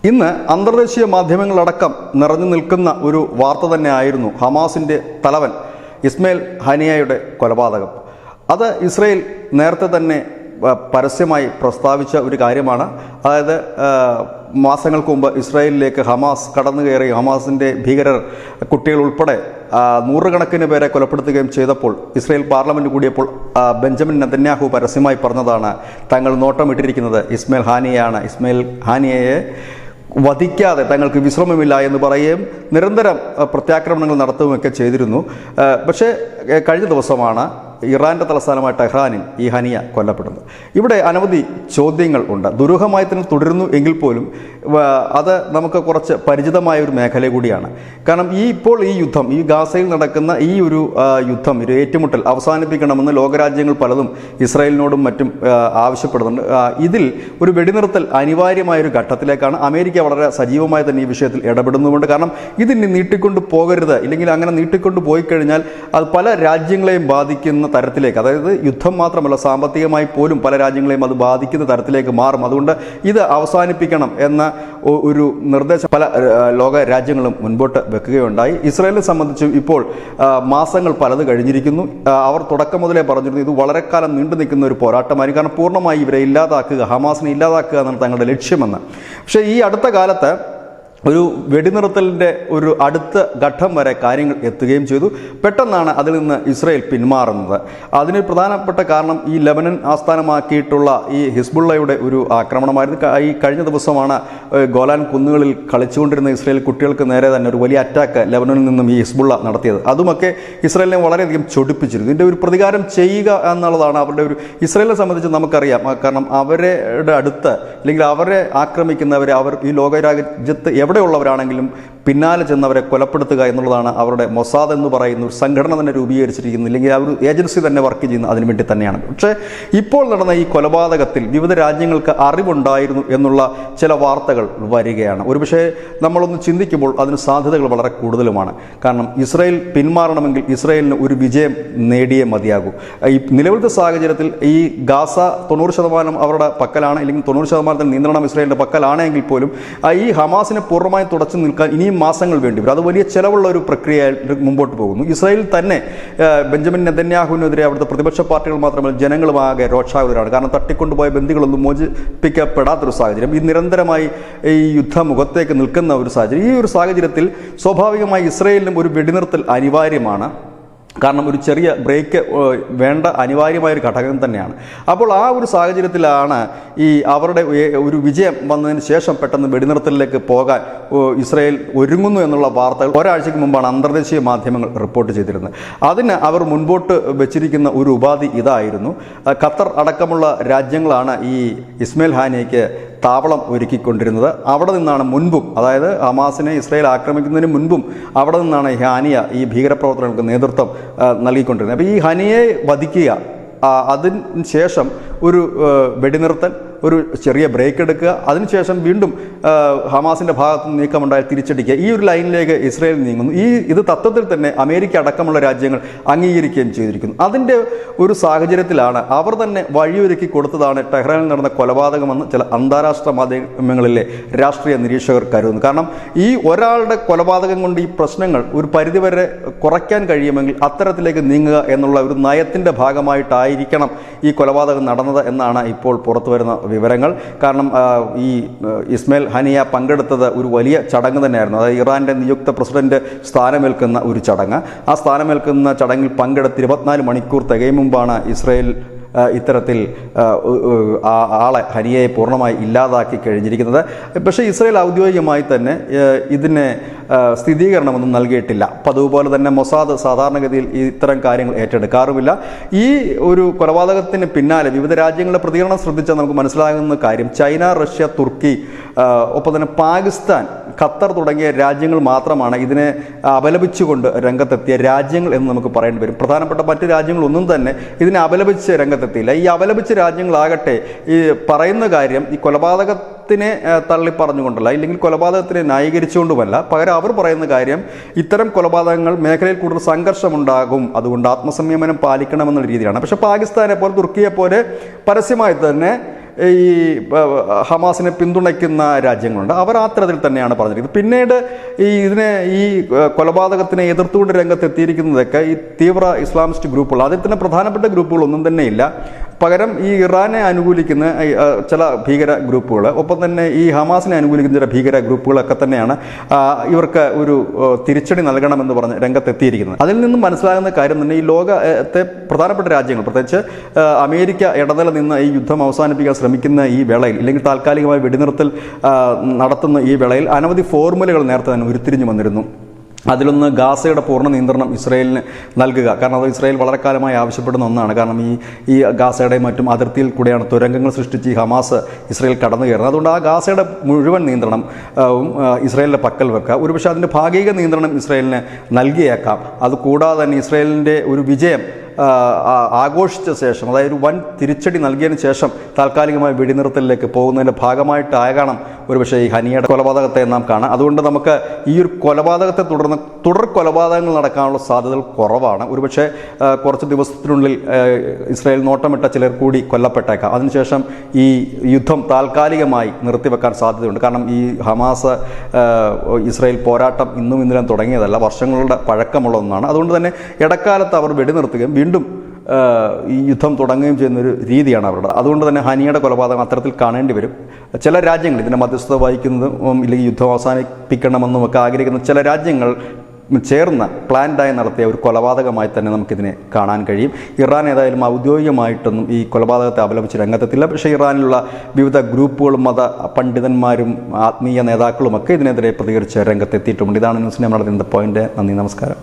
ഇന്ന് അന്തർദേശീയ മാധ്യമങ്ങളടക്കം നിറഞ്ഞു നിൽക്കുന്ന ഒരു വാർത്ത തന്നെയായിരുന്നു ഹമാസിൻ്റെ തലവൻ ഇസ്മയിൽ ഹാനിയയുടെ കൊലപാതകം. അത് ഇസ്രയേൽ നേരത്തെ തന്നെ പരസ്യമായി പ്രസ്താവിച്ച ഒരു കാര്യമാണ്. അതായത് മാസങ്ങൾക്ക് മുമ്പ് ഇസ്രായേലിലേക്ക് ഹമാസ് കടന്നു കയറി ഹമാസിൻ്റെ ഭീകരർ കുട്ടികൾ ഉൾപ്പെടെ നൂറുകണക്കിന് പേരെ കൊലപ്പെടുത്തുകയും ചെയ്തപ്പോൾ ഇസ്രായേൽ പാർലമെൻറ്റ് കൂടിയപ്പോൾ ബെഞ്ചമിൻ നെതന്യാഹു പരസ്യമായി പറഞ്ഞതാണ് തങ്ങൾ നോട്ടമിട്ടിരിക്കുന്നത് ഇസ്മയിൽ ഹാനിയയാണ്. ഇസ്മയിൽ ഹാനിയയെ വധിക്കാതെ തങ്ങൾക്ക് വിശ്രമമില്ല എന്ന് പറയുകയും നിരന്തരം പ്രത്യാക്രമണങ്ങൾ നടത്തുകയൊക്കെ ചെയ്തിരുന്നു. പക്ഷേ കഴിഞ്ഞ ദിവസമാണ് ഇറാൻ്റെ തലസ്ഥാനമായ ടെഹ്റാനിൽ ഈ ഹനിയ കൊല്ലപ്പെടുന്നത്. ഇവിടെ അനവധി ചോദ്യങ്ങൾ ഉണ്ട്. ദുരൂഹമായി തന്നെ തുടരുന്നു എങ്കിൽ പോലും അത് നമുക്ക് കുറച്ച് പരിചിതമായ ഒരു മേഖല കൂടിയാണ്. കാരണം ഇപ്പോൾ ഈ യുദ്ധം, ഈ ഗാസയിൽ നടക്കുന്ന ഈ ഒരു യുദ്ധം, ഒരു ഏറ്റുമുട്ടൽ അവസാനിപ്പിക്കണമെന്ന് ലോകരാജ്യങ്ങൾ പലതും ഇസ്രായേലിനോടും മറ്റും ആവശ്യപ്പെടുന്നുണ്ട്. ഇതിൽ ഒരു വെടിനിർത്തൽ അനിവാര്യമായൊരു ഘട്ടത്തിലേക്കാണ്. അമേരിക്ക വളരെ സജീവമായി തന്നെ ഈ വിഷയത്തിൽ ഇടപെടുന്നുമുണ്ട്. കാരണം ഇതിന് നീട്ടിക്കൊണ്ട് പോകരുത്, ഇല്ലെങ്കിൽ അങ്ങനെ നീട്ടിക്കൊണ്ട് പോയി കഴിഞ്ഞാൽ അത് പല രാജ്യങ്ങളെയും ബാധിക്കുന്ന തരത്തിലേക്ക്, അതായത് യുദ്ധം മാത്രമല്ല സാമ്പത്തികമായി പോലും പല രാജ്യങ്ങളെയും അത് ബാധിക്കുന്ന തരത്തിലേക്ക് മാറും. അതുകൊണ്ട് ഇത് അവസാനിപ്പിക്കണം എന്ന ഒരു നിർദ്ദേശം പല ലോക രാജ്യങ്ങളും മുൻപോട്ട് വെക്കുകയുണ്ടായി. ഇസ്രായേലിനെ സംബന്ധിച്ചും ഇപ്പോൾ മാസങ്ങൾ പലത് കഴിഞ്ഞിരിക്കുന്നു. അവർ തുടക്കം മുതലേ പറഞ്ഞിരുന്നു ഇത് വളരെ കാലം നീണ്ടു നിൽക്കുന്ന ഒരു പോരാട്ടമായിരിക്കും. കാരണം പൂർണ്ണമായി ഇവരെ ഇല്ലാതാക്കുക, ഹമാസിനെ ഇല്ലാതാക്കുക എന്നാണ് തങ്ങളുടെ ലക്ഷ്യമെന്ന്. പക്ഷേ ഈ അടുത്ത കാലത്ത് ഒരു വെടിനിർത്തലിൻ്റെ ഒരു അടുത്ത ഘട്ടം വരെ കാര്യങ്ങൾ എത്തുകയും ചെയ്തു. പെട്ടെന്നാണ് അതിൽ നിന്ന് ഇസ്രായേൽ പിന്മാറുന്നത്. അതിന് പ്രധാനപ്പെട്ട കാരണം ഈ ലെബനൻ ആസ്ഥാനമാക്കിയിട്ടുള്ള ഈ ഹിസ്ബുള്ളയുടെ ഒരു ആക്രമണമായിരുന്നു. ഈ കഴിഞ്ഞ ദിവസമാണ് ഗോലാൻ കുന്നുകളിൽ കളിച്ചുകൊണ്ടിരുന്ന ഇസ്രായേൽ കുട്ടികൾക്ക് നേരെ തന്നെ ഒരു വലിയ അറ്റാക്ക് ലെബനനിൽ നിന്നും ഈ ഹിസ്ബുള്ള നടത്തിയത്. അതുമൊക്കെ ഇസ്രായേലിനെ വളരെയധികം ചൊടിപ്പിച്ചിരുന്നു. ഇതിൻ്റെ ഒരു പ്രതികാരം ചെയ്യുക എന്നുള്ളതാണ് അവരുടെ ഒരു, ഇസ്രായേലിനെ സംബന്ധിച്ച് നമുക്കറിയാം. കാരണം അവരുടെ അടുത്ത് അല്ലെങ്കിൽ അവരെ ആക്രമിക്കുന്നവരെ അവർ ഈ ലോകരാജ്യത്ത് എവിടെയുള്ളവരാണെങ്കിലും പിന്നാലെ ചെന്നവരെ കൊലപ്പെടുത്തുക എന്നുള്ളതാണ് അവരുടെ മൊസാദ് എന്ന് പറയുന്ന ഒരു സംഘടന തന്നെ രൂപീകരിച്ചിരിക്കുന്നു, ഇല്ലെങ്കിൽ ആ ഒരു ഏജൻസി തന്നെ വർക്ക് ചെയ്യുന്നത് അതിനുവേണ്ടി തന്നെയാണ്. പക്ഷേ ഇപ്പോൾ നടന്ന ഈ കൊലപാതകത്തിൽ വിവിധ രാജ്യങ്ങൾക്ക് അറിവുണ്ടായിരുന്നു എന്നുള്ള ചില വാർത്തകൾ വരികയാണ്. ഒരുപക്ഷെ നമ്മളൊന്ന് ചിന്തിക്കുമ്പോൾ അതിന് സാധ്യതകൾ വളരെ കൂടുതലുമാണ്. കാരണം ഇസ്രായേൽ പിന്മാറണമെങ്കിൽ ഇസ്രായേലിന് ഒരു വിജയം നേടിയേ മതിയാകൂ. ഈ നിലവിലത്തെ സാഹചര്യത്തിൽ ഈ ഗാസ 90% അവരുടെ പക്കലാണ്, അല്ലെങ്കിൽ 90% നിയന്ത്രണം ഇസ്രായേലിൻ്റെ പക്കലാണെങ്കിൽ പോലും ഈ ഹമാസിനെ പൂർണ്ണമായി തുടച്ചു നിൽക്കാൻ ഇനിയും മാസങ്ങൾ വേണ്ടി വരും. അത് വലിയ ചിലവുള്ള ഒരു പ്രക്രിയ മുമ്പോട്ട് പോകുന്നു. ഇസ്രായേൽ തന്നെ ബെഞ്ചമിൻ നെതന്യാഹുവിനെതിരെ അവിടുത്തെ പ്രതിപക്ഷ പാർട്ടികൾ മാത്രമല്ല ജനങ്ങളുമാകെ രോക്ഷാകുലരാണ്. കാരണം തട്ടിക്കൊണ്ടുപോയ ബന്ദികളൊന്നും മോചിപ്പിക്കപ്പെടാത്തൊരു സാഹചര്യം, ഈ നിരന്തരമായി ഈ യുദ്ധമുഖത്തേക്ക് നിൽക്കുന്ന ഒരു സാഹചര്യം. ഈ ഒരു സാഹചര്യത്തിൽ സ്വാഭാവികമായി ഇസ്രായേലിനും ഒരു വെടിനിർത്തൽ അനിവാര്യമാണ്. കാരണം ഒരു ചെറിയ ബ്രേക്ക് വേണ്ട അനിവാര്യമായൊരു ഘടകം തന്നെയാണ്. അപ്പോൾ ആ ഒരു സാഹചര്യത്തിലാണ് ഈ അവരുടെ ഒരു വിജയം വന്നതിന് ശേഷം പെട്ടെന്ന് വെടിനിർത്തലിലേക്ക് പോകാൻ ഇസ്രായേൽ ഒരുങ്ങുന്നു എന്നുള്ള വാർത്തകൾ ഒരാഴ്ചയ്ക്ക് മുമ്പാണ് അന്തർദേശീയ മാധ്യമങ്ങൾ റിപ്പോർട്ട് ചെയ്തിരുന്നത്. അതിന് അവർ മുൻപോട്ട് വെച്ചിരിക്കുന്ന ഒരു ഉപാധി ഇതായിരുന്നു. ഖത്തർ അടക്കമുള്ള രാജ്യങ്ങളാണ് ഈ ഇസ്മയിൽ ഹാനിയയ്ക്ക് താവളം ഒരുക്കിക്കൊണ്ടിരുന്നത്. അവിടെ നിന്നാണ് മുൻപും, അതായത് ഹമാസിനെ ഇസ്രായേൽ ആക്രമിക്കുന്നതിന് മുൻപും അവിടെ നിന്നാണ് ഹാനിയ ഈ ഭീകരപ്രവർത്തനങ്ങൾക്ക് നേതൃത്വം നൽകിക്കൊണ്ടിരുന്നത്. അപ്പോൾ ഈ ഹാനിയയെ വധിക്കുക, അതിന് ശേഷം ഒരു വെടിനിർത്തൽ, ഒരു ചെറിയ ബ്രേക്ക് എടുക്കുക, അതിനുശേഷം വീണ്ടും ഹമാസിൻ്റെ ഭാഗത്ത് നിന്ന് നീക്കമുണ്ടായാൽ തിരിച്ചടിക്കുക, ഈ ഒരു ലൈനിലേക്ക് ഇസ്രായേൽ നീങ്ങുന്നു. ഇത് തത്വത്തിൽ തന്നെ അമേരിക്ക അടക്കമുള്ള രാജ്യങ്ങൾ അംഗീകരിക്കുകയും ചെയ്തിരിക്കുന്നു. അതിൻ്റെ ഒരു സാഹചര്യത്തിലാണ് അവർ തന്നെ വഴിയൊരുക്കി കൊടുത്തതാണ് ടെഹ്റാനിൽ നടന്ന കൊലപാതകമെന്ന് ചില അന്താരാഷ്ട്ര മാധ്യമങ്ങളിലെ രാഷ്ട്രീയ നിരീക്ഷകർ കരുതുന്നു. കാരണം ഈ ഒരാളുടെ കൊലപാതകം കൊണ്ട് ഈ പ്രശ്നങ്ങൾ ഒരു പരിധിവരെ കുറയ്ക്കാൻ കഴിയുമെങ്കിൽ അത്തരത്തിലേക്ക് നീങ്ങുക എന്നുള്ള ഒരു നയത്തിൻ്റെ ഭാഗമായിട്ടായിരിക്കണം ഈ കൊലപാതകം നടന്നത് എന്നാണ് ഇപ്പോൾ പുറത്തു വരുന്ന വിവരങ്ങൾ. കാരണം ഈ ഇസ്മയിൽ ഹാനിയ പങ്കെടുത്തത് ഒരു വലിയ ചടങ്ങ് തന്നെയായിരുന്നു. അതായത് ഇറാൻ്റെ നിയുക്ത പ്രസിഡന്റ് സ്ഥാനമേൽക്കുന്ന ഒരു ചടങ്ങ്. ആ സ്ഥാനമേൽക്കുന്ന ചടങ്ങിൽ പങ്കെടുത്ത് 24 മണിക്കൂർ തികയും മുമ്പാണ് ഇസ്രായേൽ ഇത്തരത്തിൽ ആളെ ഹനിയയെ പൂർണ്ണമായി ഇല്ലാതാക്കി കഴിഞ്ഞിരിക്കുന്നത്. പക്ഷേ ഇസ്രായേൽ ഔദ്യോഗികമായി തന്നെ ഇതിന് സ്ഥിരീകരണമൊന്നും നൽകിയിട്ടില്ല. പതിവുപോലെ തന്നെ മൊസാദ് സാധാരണഗതിയിൽ ഇത്തരം കാര്യങ്ങൾ ഏറ്റെടുക്കാറുമില്ല. ഈ ഒരു കൊലപാതകത്തിന് പിന്നാലെ വിവിധ രാജ്യങ്ങളുടെ പ്രതികരണം ശ്രദ്ധിച്ചാൽ നമുക്ക് മനസ്സിലാകുന്ന കാര്യം, ചൈന, റഷ്യ, തുർക്കി, ഒപ്പം തന്നെ പാകിസ്ഥാൻ, ഖത്തർ തുടങ്ങിയ രാജ്യങ്ങൾ മാത്രമാണ് ഇതിനെ അപലപിച്ചുകൊണ്ട് രംഗത്തെത്തിയ രാജ്യങ്ങൾ എന്ന് നമുക്ക് പറയേണ്ടി വരും. പ്രധാനപ്പെട്ട മറ്റ് രാജ്യങ്ങളൊന്നും തന്നെ ഇതിനെ അപലപിച്ച് രംഗത്തെത്തിയില്ല. ഈ അപലപിച്ച രാജ്യങ്ങളാകട്ടെ ഈ പറയുന്ന കാര്യം ഈ കൊലപാതകത്തിനെ തള്ളി പറഞ്ഞുകൊണ്ടല്ല, ഇല്ലെങ്കിൽ കൊലപാതകത്തിനെ ന്യായീകരിച്ചുകൊണ്ടുമല്ല, പകരം അവർ പറയുന്ന കാര്യം ഇത്തരം കൊലപാതകങ്ങൾ മേഖലയിൽ കൂടുതൽ സംഘർഷമുണ്ടാകും, അതുകൊണ്ട് ആത്മസംയമനം പാലിക്കണമെന്നുള്ള രീതിയിലാണ്. പക്ഷേ പാകിസ്ഥാനെ പോലെ തുർക്കിയെ പോലെ പരസ്യമായി തന്നെ ഈ ഹമാസിനെ പിന്തുണയ്ക്കുന്ന രാജ്യങ്ങളുണ്ട്. അവർ ആ തരത്തിൽ തന്നെയാണ് പറഞ്ഞിരിക്കുന്നത്. പിന്നീട് ഈ കൊലപാതകത്തിനെ എതിർത്തുകൊണ്ട് രംഗത്തെത്തിയിരിക്കുന്നതൊക്കെ ഈ തീവ്ര ഇസ്ലാമിസ്റ്റ് ഗ്രൂപ്പുകൾ, അതിൽ തന്നെ പ്രധാനപ്പെട്ട ഗ്രൂപ്പുകളൊന്നും തന്നെയില്ല. പകരം ഈ ഇറാനെ അനുകൂലിക്കുന്ന ചില ഭീകര ഗ്രൂപ്പുകൾ, ഒപ്പം തന്നെ ഈ ഹമാസിനെ അനുകൂലിക്കുന്ന ചില ഭീകര ഗ്രൂപ്പുകളൊക്കെ തന്നെയാണ് ഇവർക്ക് ഒരു തിരിച്ചടി നൽകണമെന്ന് പറഞ്ഞ് രംഗത്തെത്തിയിരിക്കുന്നത്. അതിൽ നിന്നും മനസ്സിലാകുന്ന കാര്യം തന്നെ ഈ ലോകത്തെ പ്രധാനപ്പെട്ട രാജ്യങ്ങൾ, പ്രത്യേകിച്ച് അമേരിക്ക ഇടനില നിന്ന് ഈ യുദ്ധം അവസാനിപ്പിക്കാൻ ശ്രമിക്കുന്ന ഈ വേളയിൽ, ഇല്ലെങ്കിൽ താൽക്കാലികമായി വെടിനിർത്തൽ നടത്തുന്ന ഈ വേളയിൽ അനവധി ഫോർമുലകൾ നേരത്തെ തന്നെ ഉരുത്തിരിഞ്ഞു വന്നിരുന്നു. അതിലൊന്ന് ഗാസയുടെ പൂർണ്ണ നിയന്ത്രണം ഇസ്രായേലിന് നൽകുക. കാരണം അത് ഇസ്രായേൽ വളരെ കാലമായി ആവശ്യപ്പെടുന്ന ഒന്നാണ്. കാരണം ഈ ഗാസയുടെയും മറ്റും അതിർത്തിയിൽ കൂടെയാണ് തുരങ്കങ്ങൾ സൃഷ്ടിച്ച് ഈ ഹമാസ് ഇസ്രായേൽ കടന്നു കയറുന്നത്. അതുകൊണ്ട് ആ ഗാസയുടെ മുഴുവൻ നിയന്ത്രണം ഇസ്രായേലിൻ്റെ പക്കൽ വെക്കുക. ഒരുപക്ഷെ അതിൻ്റെ ഭാഗിക നിയന്ത്രണം ഇസ്രായേലിന് നൽകിയേക്കാം. അതുകൂടാതെ തന്നെ ഇസ്രായേലിൻ്റെ ഒരു വിജയം ആഘോഷിച്ച ശേഷം, അതായത് ഒരു വൻ തിരിച്ചടി നൽകിയതിന് ശേഷം താൽക്കാലികമായി വെടിനിർത്തലിലേക്ക് പോകുന്നതിൻ്റെ ഭാഗമായിട്ടാകണം ഒരുപക്ഷെ ഈ ഹനിയയുടെ കൊലപാതകത്തെ നാം കാണാം. അതുകൊണ്ട് നമുക്ക് ഈ ഒരു കൊലപാതകത്തെ തുടർന്ന് തുടർ കൊലപാതകങ്ങൾ നടക്കാനുള്ള സാധ്യതകൾ കുറവാണ്. ഒരുപക്ഷെ കുറച്ച് ദിവസത്തിനുള്ളിൽ ഇസ്രായേൽ നോട്ടമിട്ട ചിലർ കൂടി കൊല്ലപ്പെട്ടേക്കാം. അതിനുശേഷം ഈ യുദ്ധം താൽക്കാലികമായി നിർത്തിവെക്കാൻ സാധ്യതയുണ്ട്. കാരണം ഈ ഹമാസ് ഇസ്രായേൽ പോരാട്ടം ഇന്നും ഇന്നലെയും തുടങ്ങിയതല്ല, വർഷങ്ങളുടെ പഴക്കമുള്ള ഒന്നാണ്. അതുകൊണ്ട് തന്നെ ഇടക്കാലത്ത് അവർ വെടിനിർത്തുകയും വീണ്ടും ഈ യുദ്ധം തുടങ്ങുകയും ചെയ്യുന്നൊരു രീതിയാണ് അവരുടെ. അതുകൊണ്ട് തന്നെ ഹനിയുടെ കൊലപാതകം അത്തരത്തിൽ കാണേണ്ടി വരും. ചില രാജ്യങ്ങൾ ഇതിൻ്റെ മധ്യസ്ഥത വഹിക്കുന്നതും ഇല്ലെങ്കിൽ യുദ്ധം അവസാനിപ്പിക്കണമെന്നും ഒക്കെ ആഗ്രഹിക്കുന്ന ചില രാജ്യങ്ങൾ ചേർന്ന് പ്ലാൻഡായി നടത്തിയ ഒരു കൊലപാതകമായി തന്നെ നമുക്കിതിനെ കാണാൻ കഴിയും. ഇറാൻ ഏതായാലും ഔദ്യോഗികമായിട്ടൊന്നും ഈ കൊലപാതകത്തെ അപലപിച്ച് രംഗത്തെത്തില്ല. പക്ഷേ ഇറാനിലുള്ള വിവിധ ഗ്രൂപ്പുകളും മത പണ്ഡിതന്മാരും ആത്മീയ നേതാക്കളുമൊക്കെ ഇതിനെതിരെ പ്രതികരിച്ച് രംഗത്തെത്തിയിട്ടുമുണ്ട്. ഇതാണ് ന്യൂസിനെ നമ്മുടെ പോയിന്റ്. നന്ദി, നമസ്കാരം.